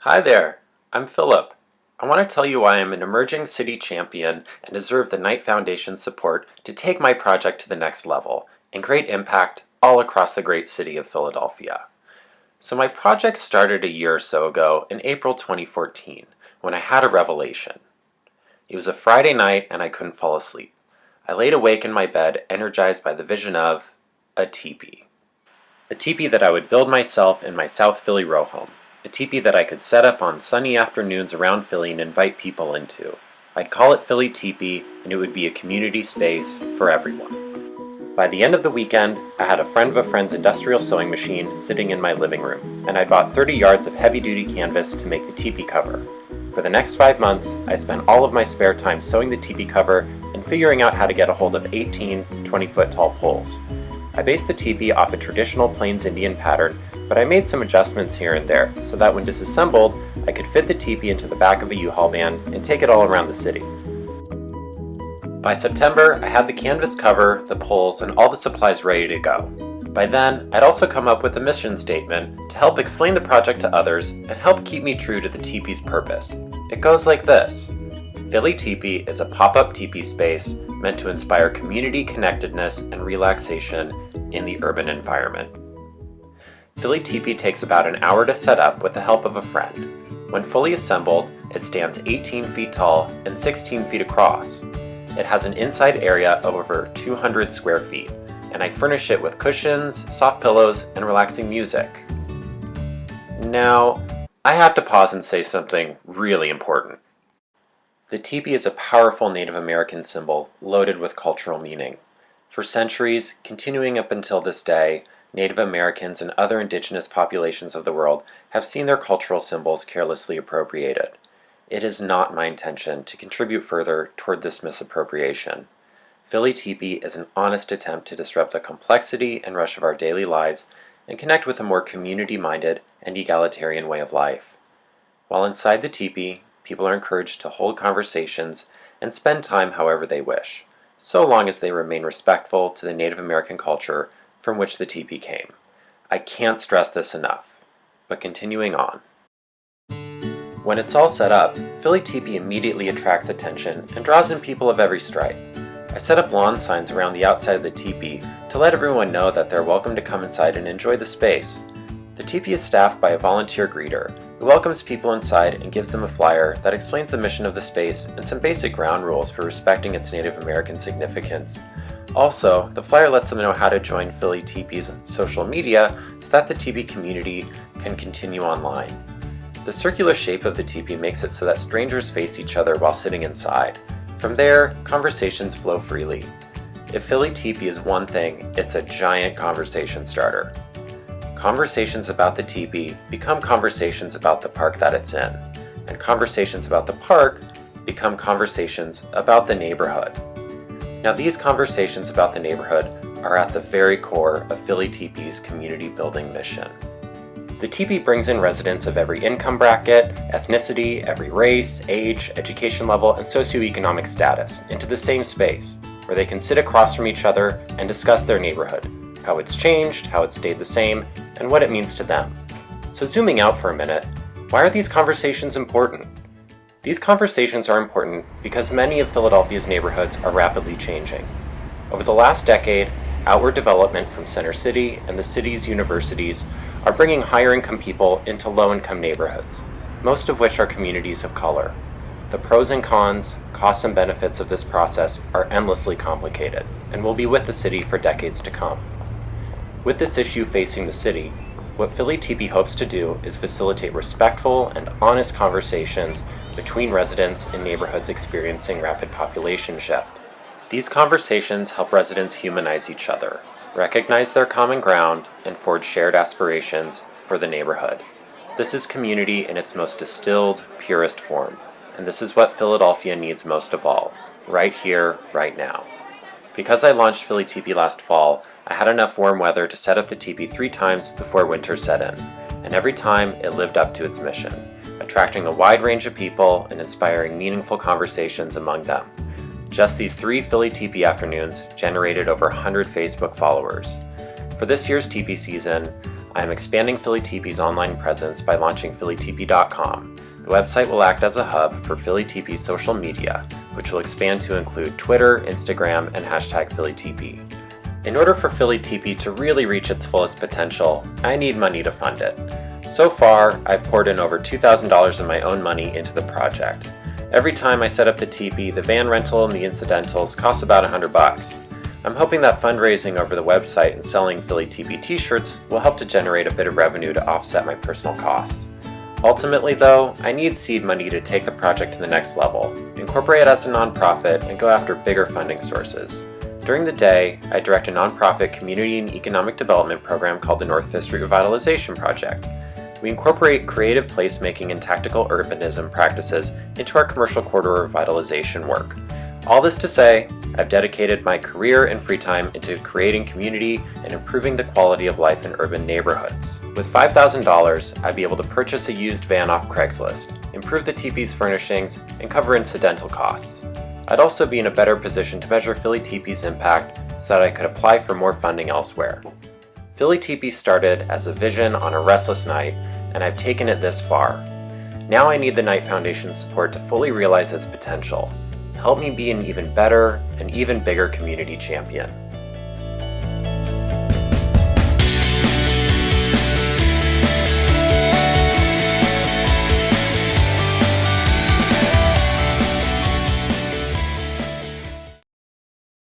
Hi there, I'm Philip. I want to tell you why I'm an emerging city champion and deserve the Knight Foundation's support to take my project to the next level and create impact all across the great city of Philadelphia. So my project started a year or so ago in April 2014 when I had a revelation. It was a Friday night and I couldn't fall asleep. I laid awake in my bed energized by the vision of a teepee. A teepee that I would build myself in my South Philly row home. A teepee that I could set up on sunny afternoons around Philly and invite people into. I'd call it Philly Teepee, and it would be a community space for everyone. By the end of the weekend, I had a friend of a friend's industrial sewing machine sitting in my living room, and I bought 30 yards of heavy-duty canvas to make the teepee cover. For the next 5 months, I spent all of my spare time sewing the teepee cover and figuring out how to get a hold of 18 20-foot tall poles. I based the teepee off a traditional Plains Indian pattern, but I made some adjustments here and there so that when disassembled, I could fit the teepee into the back of a U-Haul van and take it all around the city. By September, I had the canvas cover, the poles, and all the supplies ready to go. By then, I'd also come up with a mission statement to help explain the project to others and help keep me true to the teepee's purpose. It goes like this. Philly Teepee is a pop-up teepee space meant to inspire community connectedness and relaxation in the urban environment. Philly Teepee takes about an hour to set up with the help of a friend. When fully assembled, it stands 18 feet tall and 16 feet across. It has an inside area of over 200 square feet, and I furnish it with cushions, soft pillows, and relaxing music. Now, I have to pause and say something really important. The teepee is a powerful Native American symbol loaded with cultural meaning. For centuries, continuing up until this day, Native Americans and other indigenous populations of the world have seen their cultural symbols carelessly appropriated. It is not my intention to contribute further toward this misappropriation. Philly Teepee is an honest attempt to disrupt the complexity and rush of our daily lives and connect with a more community-minded and egalitarian way of life. While inside the teepee, people are encouraged to hold conversations and spend time however they wish, so long as they remain respectful to the Native American culture from which the teepee came. I can't stress this enough, but continuing on. When it's all set up, Philly Teepee immediately attracts attention and draws in people of every stripe. I set up lawn signs around the outside of the teepee to let everyone know that they're welcome to come inside and enjoy the space. The teepee is staffed by a volunteer greeter who welcomes people inside and gives them a flyer that explains the mission of the space and some basic ground rules for respecting its Native American significance. Also, the flyer lets them know how to join Philly Teepee's social media so that the teepee community can continue online. The circular shape of the teepee makes it so that strangers face each other while sitting inside. From there, conversations flow freely. If Philly Teepee is one thing, it's a giant conversation starter. Conversations about the teepee become conversations about the park that it's in, and conversations about the park become conversations about the neighborhood. Now, these conversations about the neighborhood are at the very core of Philly Teepee's community building mission. The teepee brings in residents of every income bracket, ethnicity, every race, age, education level, and socioeconomic status into the same space, where they can sit across from each other and discuss their neighborhood, how it's changed, how it's stayed the same, and what it means to them. So zooming out for a minute, why are these conversations important? These conversations are important because many of Philadelphia's neighborhoods are rapidly changing. Over the last decade, outward development from Center City and the city's universities are bringing higher income people into low-income neighborhoods, most of which are communities of color. The pros and cons, costs and benefits of this process are endlessly complicated and will be with the city for decades to come. With this issue facing the city, what Philly Teepee hopes to do is facilitate respectful and honest conversations between residents in neighborhoods experiencing rapid population shift. These conversations help residents humanize each other, recognize their common ground, and forge shared aspirations for the neighborhood. This is community in its most distilled, purest form, and this is what Philadelphia needs most of all, right here, right now. Because I launched Philly Teepee last fall, I had enough warm weather to set up the teepee 3 times before winter set in, and every time it lived up to its mission, attracting a wide range of people and inspiring meaningful conversations among them. Just these 3 Philly Teepee afternoons generated over 100 Facebook followers. For this year's teepee season, I am expanding Philly Teepee's online presence by launching phillyteepee.com. The website will act as a hub for Philly Teepee's social media, which will expand to include Twitter, Instagram, and hashtag PhillyTeepee. In order for Philly Teepee to really reach its fullest potential, I need money to fund it. So far, I've poured in over $2,000 of my own money into the project. Every time I set up the teepee, the van rental and the incidentals cost about $100. I'm hoping that fundraising over the website and selling Philly Teepee t-shirts will help to generate a bit of revenue to offset my personal costs. Ultimately though, I need seed money to take the project to the next level, incorporate it as a nonprofit, and go after bigger funding sources. During the day, I direct a nonprofit community and economic development program called the North 5th Street Revitalization Project. We incorporate creative placemaking and tactical urbanism practices into our commercial corridor revitalization work. All this to say, I've dedicated my career and free time into creating community and improving the quality of life in urban neighborhoods. With $5,000, I'd be able to purchase a used van off Craigslist, improve the teepee's furnishings, and cover incidental costs. I'd also be in a better position to measure Philly Teepee's impact so that I could apply for more funding elsewhere. Philly Teepee started as a vision on a restless night, and I've taken it this far. Now I need the Knight Foundation's support to fully realize its potential. Help me be an even better and even bigger community champion.